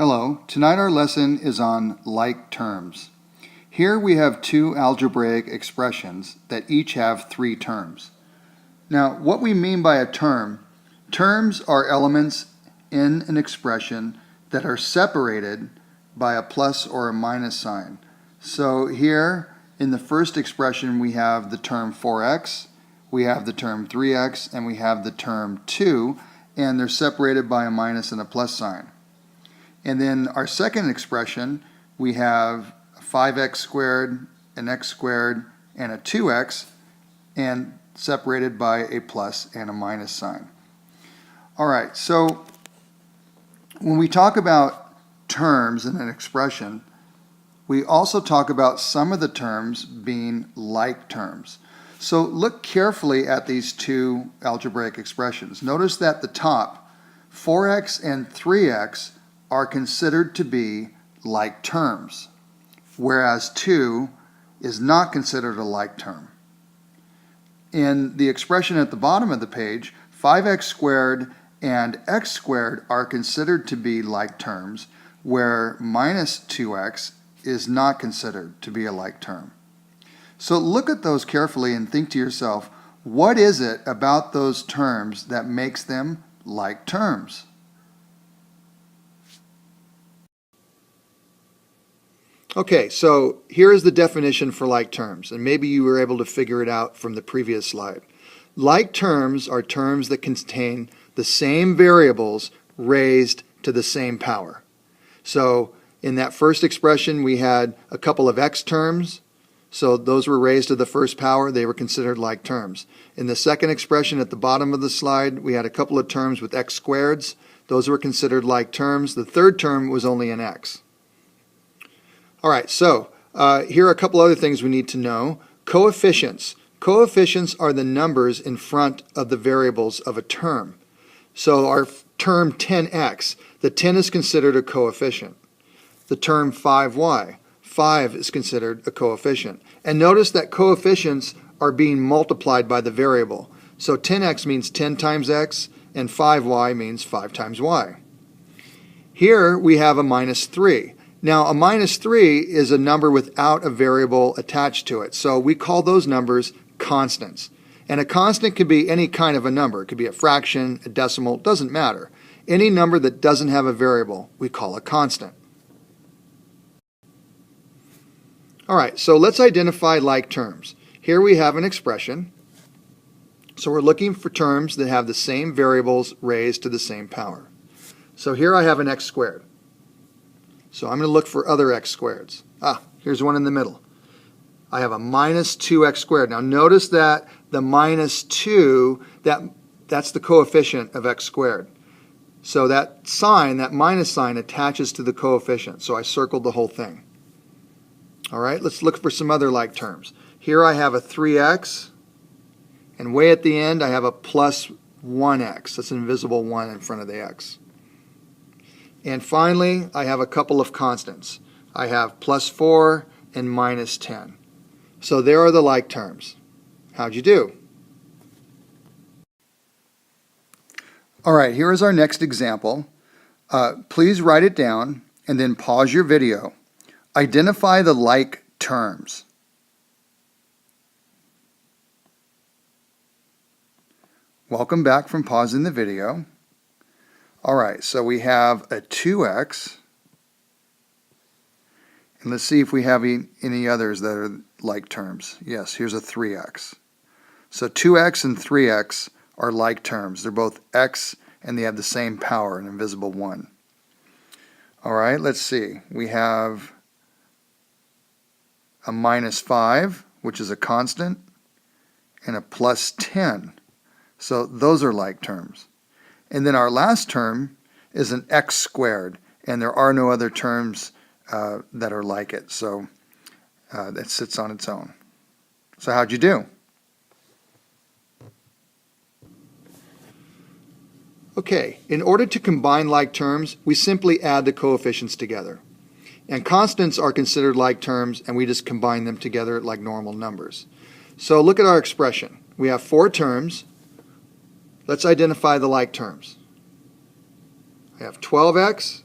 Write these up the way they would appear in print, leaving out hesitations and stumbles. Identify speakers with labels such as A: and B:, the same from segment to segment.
A: Hello, tonight our lesson is on like terms. Here we have two algebraic expressions that each have three terms. Now, what we mean by a term, terms are elements in an expression that are separated by a plus or a minus sign. So here in the first expression we have the term 4x, we have the term 3x, and we have the term 2, and they're separated by a minus and a plus sign. And then our second expression, we have 5x squared, an x squared, and a 2x, and separated by a plus and a minus sign. All right, so when we talk about terms in an expression, we also talk about some of the terms being like terms. So look carefully at these two algebraic expressions. Notice that the top, 4x and 3x, are considered to be like terms, whereas 2 is not considered a like term. In the expression at the bottom of the page, 5x squared and x squared are considered to be like terms, where minus 2x is not considered to be a like term. So look at those carefully and think to yourself, what is it about those terms that makes them like terms? Okay, so here is the definition for like terms, and maybe you were able to figure it out from the previous slide. Like terms are terms that contain the same variables raised to the same power. So in that first expression we had a couple of x terms, so those were raised to the first power, they were considered like terms. In the second expression at the bottom of the slide we had a couple of terms with x squareds, those were considered like terms. The third term was only an x. All right, so here are a couple other things we need to know. Coefficients. Coefficients are the numbers in front of the variables of a term. So our term 10x, the 10 is considered a coefficient. The term 5y, 5 is considered a coefficient. And notice that coefficients are being multiplied by the variable. So 10x means 10 times x, and 5y means 5 times y. Here we have a minus 3. Now, a minus 3 is a number without a variable attached to it. So we call those numbers constants. And a constant could be any kind of a number. It could be a fraction, a decimal, it doesn't matter. Any number that doesn't have a variable, we call a constant. All right, so let's identify like terms. Here we have an expression. So we're looking for terms that have the same variables raised to the same power. So here I have an x squared. So I'm going to look for other x squareds. Here's one in the middle. I have a minus 2x squared. Now notice that the minus 2, that's the coefficient of x squared. So that sign, that minus sign, attaches to the coefficient. So I circled the whole thing. All right, let's look for some other like terms. Here I have a 3x, and way at the end I have a plus 1x. That's an invisible 1 in front of the x. And finally, I have a couple of constants. I have plus 4 and minus 10. So there are the like terms. How'd you do? All right, here is our next example. Please write it down and then pause your video. Identify the like terms. Welcome back from pausing the video. All right, so we have a 2x, and let's see if we have any others that are like terms. Yes, here's a 3x. So 2x and 3x are like terms. They're both x, and they have the same power, an invisible 1. All right, let's see. We have a minus 5, which is a constant, and a plus 10. So those are like terms. And then our last term is an x squared, and there are no other terms that are like it. So that sits on its own. So how'd you do? Okay, in order to combine like terms, we simply add the coefficients together. And constants are considered like terms, and we just combine them together like normal numbers. So look at our expression. We have 4 terms. Let's identify the like terms. I have 12x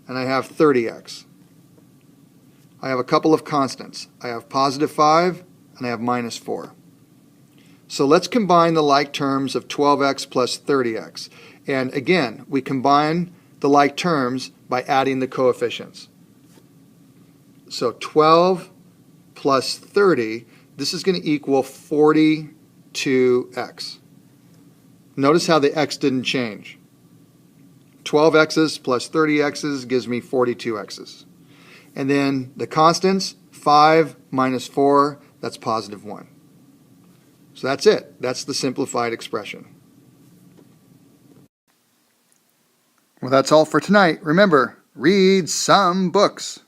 A: and I have 30x. I have a couple of constants. I have positive 5 and I have minus 4. So let's combine the like terms of 12x plus 30x. And again, we combine the like terms by adding the coefficients. So 12 plus 30, this is going to equal 42x. Notice how the x didn't change. 12x's plus 30x's gives me 42x's. And then the constants, 5 minus 4, that's positive 1. So that's it. That's the simplified expression. Well, that's all for tonight. Remember, read some books.